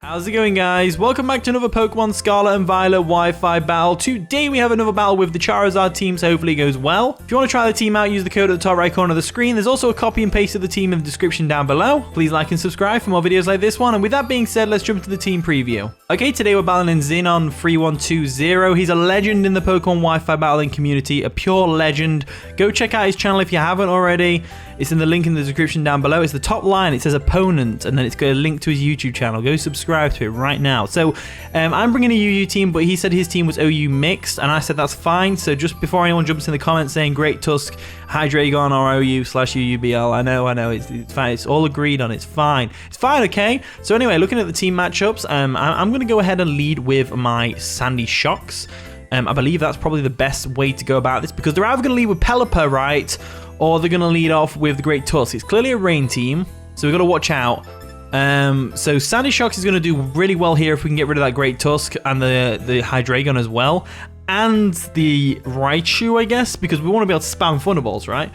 How's it going, guys? Welcome back to another Pokemon Scarlet and Violet Wi-Fi battle. Today we have another battle with the Charizard team, so hopefully it goes well. If you want to try the team out, use the code at the top right corner of the screen. There's also a copy and paste of the team in the description down below. Please like and subscribe for more videos like this one. And with that being said, let's jump into the team preview. Okay, today we're battling XENON3120. He's a legend in the Pokemon Wi-Fi battling community, a pure legend. Go check out his channel if you haven't already. It's in the link in the description down below. It's the top line. It says opponent, and then it's got a link to his YouTube channel. Go subscribe to it right now. So I'm bringing a UU team, but he said his team was OU mixed, and I said that's fine. So just before anyone jumps in the comments saying Great Tusk, Hydreigon, or OU/UUBL, I know, it's fine. It's all agreed on. It's fine. It's fine, okay? So anyway, looking at the team matchups, I'm going to go ahead and lead with my Sandy Shocks. I believe that's probably the best way to go about this because they're either going to lead with Pelipper, right? Or they're going to lead off with the Great Tusk. It's clearly a rain team, so we've got to watch out. So Sandy Shocks is going to do really well here if we can get rid of that Great Tusk and the Hydreigon as well. And the Raichu, I guess, because we want to be able to spam Thunderbolts, right?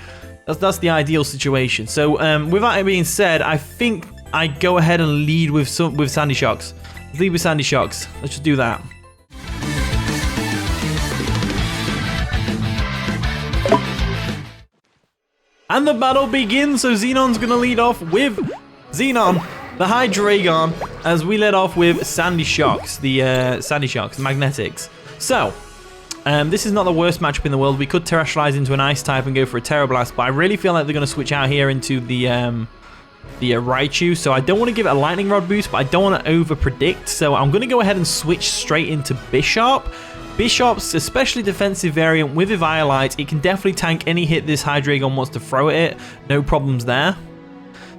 That's the ideal situation. So with that being said, I think I go ahead and lead with Sandy Shocks. Lead with Sandy Shocks. Let's just do that. And the battle begins, so Xenon's going to lead off with Xenon, the Hydreigon, as we led off with Sandy Shocks, the Sandy Shocks, Magnetix. So, this is not the worst matchup in the world. We could Terrestrialize into an Ice type and go for a Tera Blast, but I really feel like they're going to switch out here into the Raichu, so I don't want to give it a Lightning Rod boost, but I don't want to over-predict, so I'm going to go ahead and switch straight into Bisharp. Bisharp's especially defensive variant with Eviolite, it can definitely tank any hit this Hydreigon wants to throw at it. No problems there.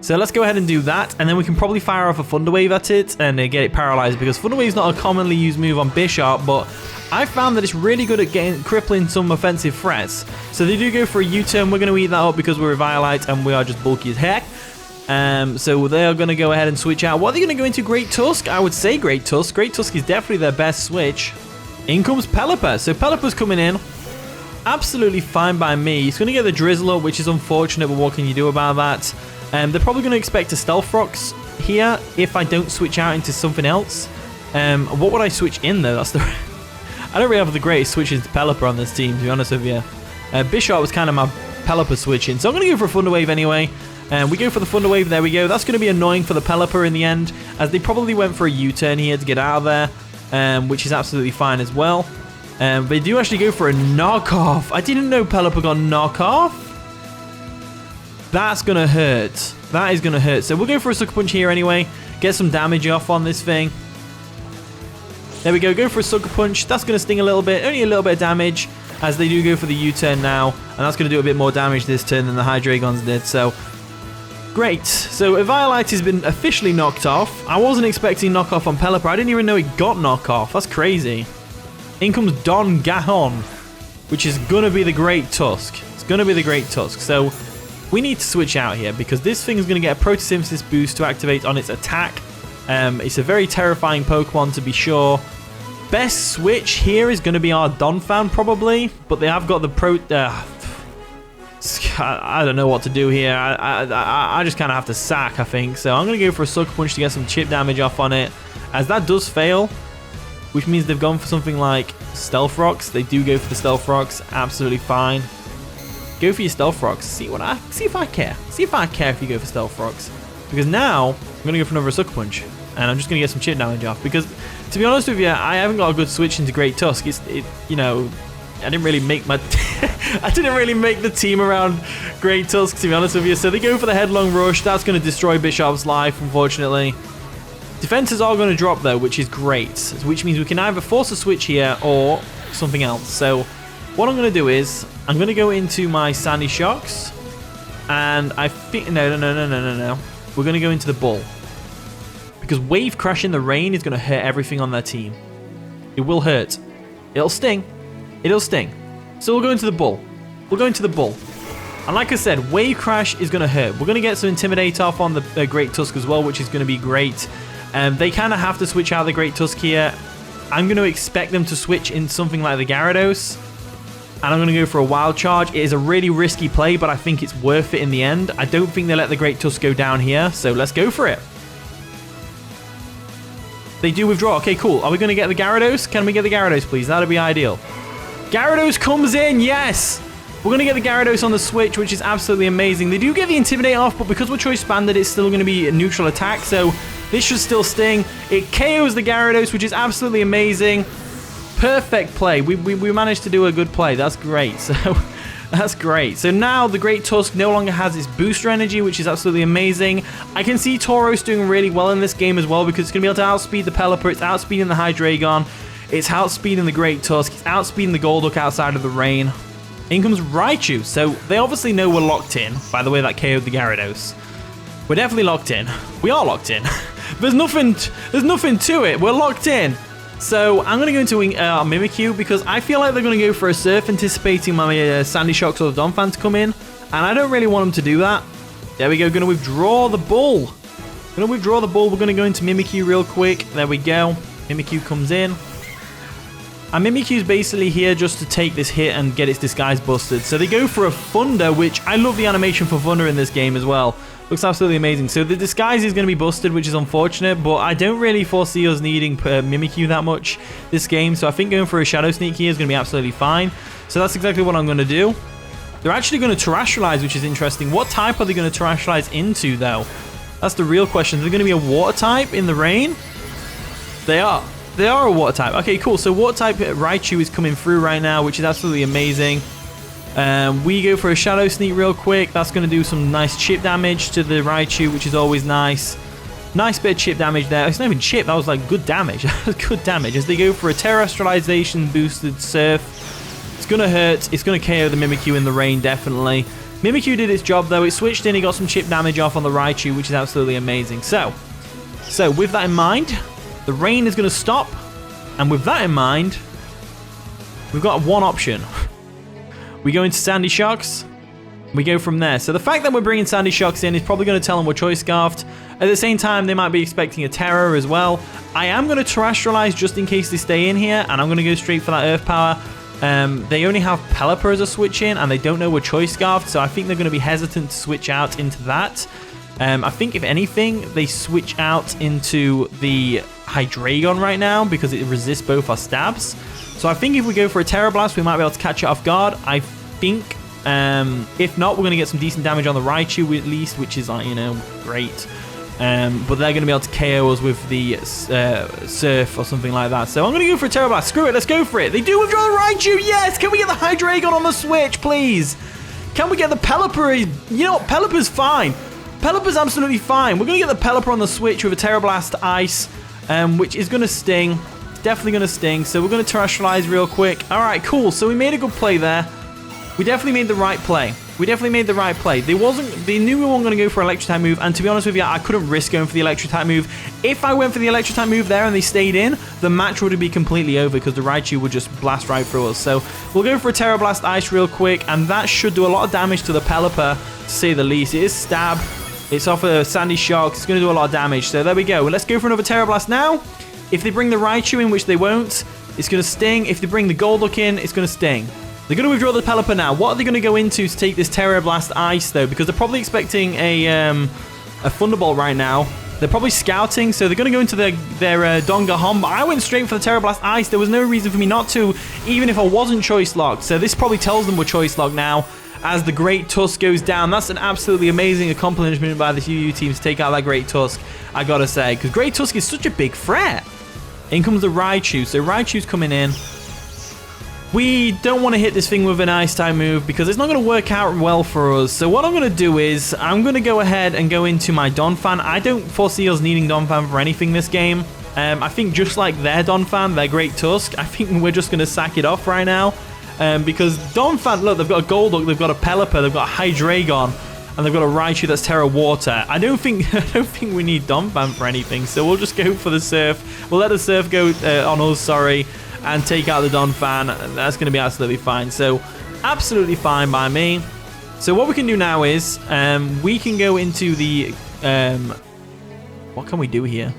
So let's go ahead and do that, and then we can probably fire off a Thunder Wave at it and get it paralyzed, because Thunder Wave is not a commonly used move on Bisharp, but I found that it's really good at crippling some offensive threats. So they do go for a U-turn. We're going to eat that up because we're Eviolite and we are just bulky as heck. So they are going to go ahead and switch out. What are they going to go into? Great Tusk? I would say Great Tusk. Great Tusk is definitely their best switch. In comes Pelipper. So Pelipper's coming in. Absolutely fine by me. He's going to get the Drizzler, which is unfortunate, but what can you do about that? They're probably going to expect a Stealth Rocks here if I don't switch out into something else. What would I switch in, though? That's the... I don't really have the greatest switches to Pelipper on this team, to be honest with you. Bisharp was kind of my Pelipper switching, so I'm going to go for a Thunder Wave anyway. We go for the Thunder Wave. There we go. That's going to be annoying for the Pelipper in the end, as they probably went for a U-turn here to get out of there. Which is absolutely fine as well. They do actually go for a knockoff. I didn't know Pelipper got knockoff. That's going to hurt. That is going to hurt. So we'll go for a Sucker Punch here anyway. Get some damage off on this thing. There we go. Go for a Sucker Punch. That's going to sting a little bit. Only a little bit of damage, as they do go for the U-turn now. And that's going to do a bit more damage this turn than the Hydreigons did. So... great. So Eviolite has been officially knocked off. I wasn't expecting knockoff on Pelipper. I didn't even know it got knockoff. That's crazy. In comes Donphan, which is going to be the Great Tusk. It's going to be the Great Tusk. So we need to switch out here because this thing is going to get a Protosynthesis boost to activate on its attack. It's a very terrifying Pokemon, to be sure. Best switch here is going to be our Donphan probably, but they have got the I don't know what to do here. I just kind of have to sack, I think. So I'm going to go for a Sucker Punch to get some chip damage off on it. As that does fail, which means they've gone for something like Stealth Rocks. They do go for the Stealth Rocks. Absolutely fine. Go for your Stealth Rocks. See if I care. See if I care if you go for Stealth Rocks. Because now I'm going to go for another Sucker Punch. And I'm just going to get some chip damage off. Because, to be honest with you, I haven't got a good switch into Great Tusk. You know... I didn't really make my I didn't really make the team around Great Tusk, to be honest with you. So they go for the Headlong Rush. That's going to destroy Bisharp's life, unfortunately. Defenses are going to drop, though, which is great. Which means we can either force a switch here or something else. So what I'm going to do is I'm going to go into my Sandy Shocks. And I think... No. We're going to go into the Bull. Because Wave Crash in the rain is going to hurt everything on their team. It will hurt. It'll sting. It'll sting. So we'll go into the Bull. We'll go into the Bull. And like I said, Wave Crash is going to hurt. We're going to get some Intimidate off on the Great Tusk as well, which is going to be great. They kind of have to switch out the Great Tusk here. I'm going to expect them to switch in something like the Gyarados. And I'm going to go for a Wild Charge. It is a really risky play, but I think it's worth it in the end. I don't think they let the Great Tusk go down here, so let's go for it. They do withdraw. Okay, cool. Are we going to get the Gyarados? Can we get the Gyarados, please? That'd be ideal. Gyarados comes in. Yes. We're going to get the Gyarados on the switch, which is absolutely amazing. They do get the Intimidate off, but because we're choice banded, it's still going to be a neutral attack. So this should still sting. It KOs the Gyarados, which is absolutely amazing. Perfect play. We managed to do a good play. That's great. So that's great. So now the Great Tusk no longer has its booster energy, which is absolutely amazing. I can see Tauros doing really well in this game as well because it's going to be able to outspeed the Pelipper. It's outspeeding the Hydreigon. It's outspeeding the Great Tusk. It's outspeeding the Golduck outside of the rain. In comes Raichu. So they obviously know we're locked in by the way that KO'd the Gyarados. We're definitely locked in. We are locked in. There's nothing to it. We're locked in. So I'm going to go into Mimikyu because I feel like they're going to go for a Surf, anticipating my Sandy Shocks or the Donphan to come in. And I don't really want them to do that. There we go. Going to withdraw the Bull. We're going to go into Mimikyu real quick. There we go. Mimikyu comes in. And Mimikyu's basically here just to take this hit and get its disguise busted. So they go for a Thunder, which I love the animation for Thunder in this game as well. Looks absolutely amazing. So the disguise is going to be busted, which is unfortunate, but I don't really foresee us needing Mimikyu that much this game. So I think going for a Shadow Sneak here is going to be absolutely fine. So that's exactly what I'm going to do. They're actually going to Terastallize, which is interesting. What type are they going to Terastallize into, though? That's the real question. Are they going to be a Water type in the rain? They are. They are a Water type. Okay, cool. So Water type Raichu is coming through right now, which is absolutely amazing. We go for a Shadow Sneak real quick. That's going to do some nice chip damage to the Raichu, which is always nice. Nice bit of chip damage there. It's not even chip. That was like good damage. Good damage. As they go for a Terastallization boosted Surf. It's going to hurt. It's going to KO the Mimikyu in the rain, definitely. Mimikyu did its job, though. It switched in. He got some chip damage off on the Raichu, which is absolutely amazing. So with that in mind, the rain is going to stop. And with that in mind, we've got one option. We go into Sandy Shocks. We go from there. So the fact that we're bringing Sandy Shocks in is probably going to tell them we're Choice Scarfed. At the same time, they might be expecting a Terror as well. I am going to Terastallize just in case they stay in here. And I'm going to go straight for that Earth Power. They only have Pelipper as a switch in. And they don't know we're Choice Scarfed. So I think they're going to be hesitant to switch out into that. I think if anything, they switch out into the Hydreigon right now. Because it resists both our stabs. So I think if we go for a Tera Blast, we might be able to catch it off guard. I think, if not, we're going to get some decent damage on the Raichu at least, which is, like, you know, great. But they're going to be able to KO us with the Surf or something like that. So I'm going to go for a Tera Blast. Screw it, let's go for it. They do withdraw the Raichu. Yes, can we get the Hydreigon on the switch, please? Can we get the Pelipper? You know what, Pelipper's fine. Pelipper's absolutely fine. We're going to get the Pelipper on the switch with a Tera Blast Ice, which is going to sting. Definitely going to sting, so we're going to Terastallize real quick. All right, cool. So we made a good play there. We definitely made the right play. They knew we weren't going to go for an Electric type move, and to be honest with you, I couldn't risk going for the Electric type move. If I went for the Electric type move there and they stayed in, the match would be completely over because the Raichu would just blast right through us. So we'll go for a Tera Blast Ice real quick, and that should do a lot of damage to the Pelipper, to say the least. It is Stab. It's off a Sandy Shock. It's going to do a lot of damage. So there we go. Let's go for another Tera Blast now. If they bring the Raichu in, which they won't, it's going to sting. If they bring the Golduck in, it's going to sting. They're going to withdraw the Pelipper now. What are they going to go into to take this Tera Blast Ice, though? Because they're probably expecting a Thunderbolt right now. They're probably scouting, so they're going to go into their Dongahan. But I went straight for the Tera Blast Ice. There was no reason for me not to, even if I wasn't Choice Locked. So this probably tells them we're Choice Locked now. As the Great Tusk goes down. That's an absolutely amazing accomplishment by the UU team to take out that Great Tusk, I gotta say. Because Great Tusk is such a big threat. In comes the Raichu. So Raichu's coming in. We don't want to hit this thing with an Ice type move because it's not going to work out well for us. So what I'm going to do is I'm going to go ahead and go into my Donphan. I don't foresee us needing Donphan for anything this game. I think just like their Donphan, their Great Tusk, I think we're just going to sack it off right now. Because Donphan, look, they've got a Golduck, they've got a Pelipper, they've got a Hydreigon, and they've got a Raichu that's Tera Water. I don't think we need Donphan for anything, so we'll just go for the Surf. We'll let the Surf go on us, sorry, and take out the Donphan. That's going to be absolutely fine. So, absolutely fine by me. So what we can do now is, we can go into the, what can we do here?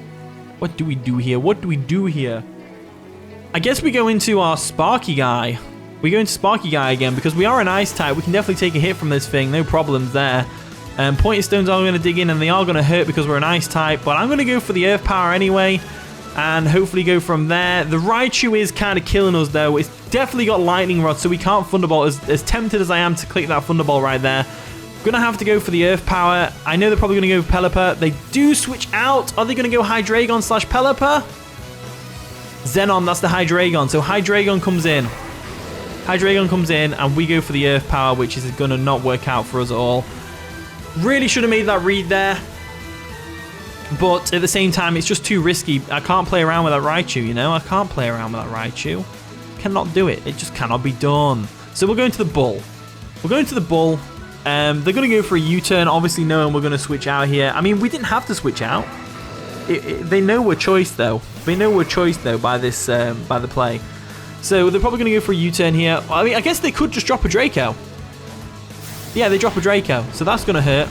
What do we do here? I guess we go into our Sparky guy. We go into Sparky Guy again because we are an Ice type. We can definitely take a hit from this thing. No problems there. Pointed Stones are going to dig in and they are going to hurt because we're an Ice type. But I'm going to go for the Earth Power anyway. and hopefully go from there. The Raichu is kind of killing us though. It's definitely got Lightning Rod, so we can't Thunderbolt. As tempted as I am to click that Thunderbolt right there, gonna have to go for the Earth Power. I know they're probably gonna go for Pelipper. They do switch out. Are they gonna go Hydreigon / Pelipper? Xenon, that's the Hydreigon. So Hydreigon comes in. Hydreigon comes in, and we go for the Earth Power, which is gonna not work out for us at all. Really should have made that read there. But at the same time, it's just too risky. I can't play around with that Raichu, you know? I can't play around with that Raichu. Cannot do it. It just cannot be done. So we're going to the Bull. We're going to the Bull. They're going to go for a U-turn, obviously knowing we're going to switch out here. I mean, we didn't have to switch out. They know we're choice, though. They know we're choice, though, by this, by the play. So they're probably going to go for a U-turn here. I mean, I guess they could just drop a Draco. Yeah, they drop a Draco. So that's going to hurt.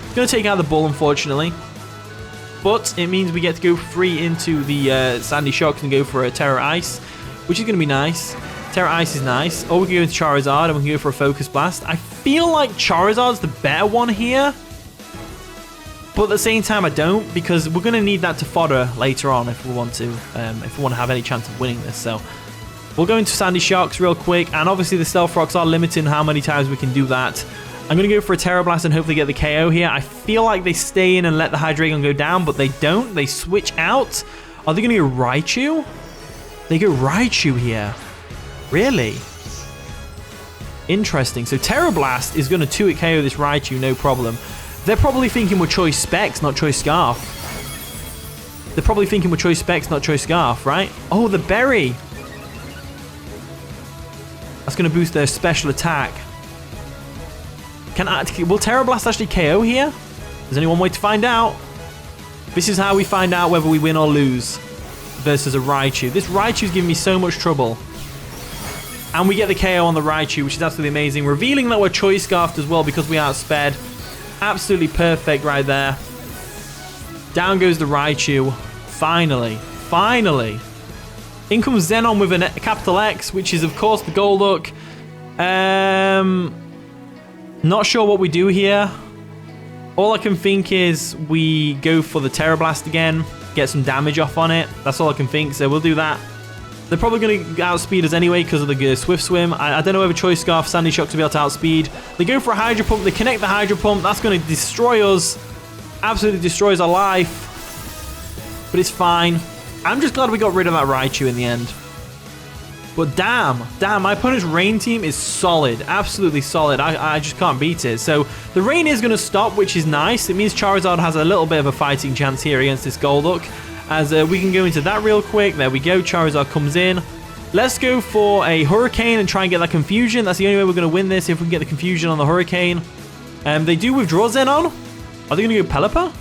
It's going to take out the Bull, unfortunately. But it means we get to go free into the Sandy Shocks and go for a Tera Ice, which is going to be nice. Tera Ice is nice. Or we can go into Charizard and we can go for a Focus Blast. I feel like Charizard's the better one here. But at the same time, I don't, because we're going to need that to fodder later on if we want to have any chance of winning this. So we'll go into Sandy Shocks real quick. And obviously the Stealth Rocks are limiting how many times we can do that. I'm going to go for a Tera Blast and hopefully get the KO here. I feel like they stay in and let the Hydreigon go down, but they don't. They switch out. Are they going to go Raichu? They go Raichu here. Really? Interesting. So Tera Blast is going to 2-hit KO this Raichu, no problem. They're probably thinking we're Choice Specs, not Choice Scarf. They're probably thinking we're Choice Specs, not Choice Scarf, right? Oh, the Berry. That's going to boost their special attack. Will Tera Blast actually KO here? There's only one way to find out. This is how we find out whether we win or lose versus a Raichu. This Raichu's giving me so much trouble. And we get the KO on the Raichu, which is absolutely amazing. Revealing that we're Choice Scarfed as well because we outsped. Absolutely perfect right there. Down goes the Raichu. Finally. Finally. In comes Xenon with a capital X, which is, of course, the Golduck. Not sure what we do here. All I can think is we go for the Tera Blast again, get some damage off on it. That's all I can think, so we'll do that. They're probably going to outspeed us anyway because of the Swift Swim. I don't know whether Choice Scarf, Sandy Shocks will be able to outspeed. They go for a Hydro Pump. They connect the Hydro Pump. That's going to destroy us. Absolutely destroys our life. But it's fine. I'm just glad we got rid of that Raichu in the end. But damn, my opponent's Rain team is solid. Absolutely solid. I just can't beat it. So the Rain is going to stop, which is nice. It means Charizard has a little bit of a fighting chance here against this Golduck. As we can go into that real quick. There we go. Charizard comes in. Let's go for a Hurricane and try and get that Confusion. That's the only way we're going to win this, if we can get the Confusion on the Hurricane. They do withdraw Xenon. Are they going to go Pelipper?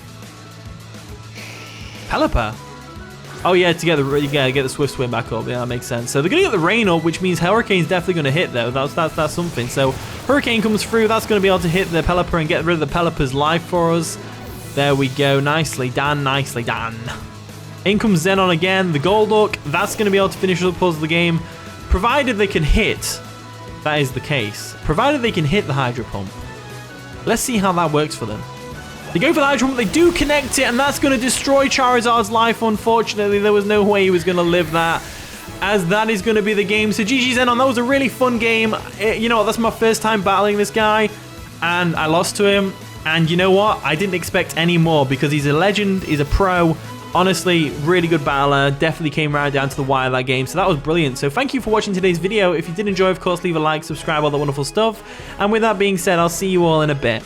Pelipper? Oh yeah, to get the Swift Swim back up. Yeah, that makes sense. So they're going to get the Rain up, which means Hurricane's definitely going to hit, though. That's something. So Hurricane comes through. That's going to be able to hit the Pelipper and get rid of the Pelipper's life for us. There we go. Nicely done. Nicely done. In comes Xenon again. The Golduck. That's going to be able to finish the puzzle of the game. Provided they can hit. That is the case. Provided they can hit the Hydro Pump. Let's see how that works for them. They go for the Hydro Pump, they do connect it, and that's going to destroy Charizard's life, unfortunately. There was no way he was going to live that, as that is going to be the game. So GG Xenon, that was a really fun game. You know what, that's my first time battling this guy, and I lost to him. And you know what, I didn't expect any more, because he's a legend, he's a pro. Honestly, really good battler. Definitely came right down to the wire that game, so that was brilliant. So thank you for watching today's video. If you did enjoy, of course, leave a like, subscribe, all that wonderful stuff. And with that being said, I'll see you all in a bit.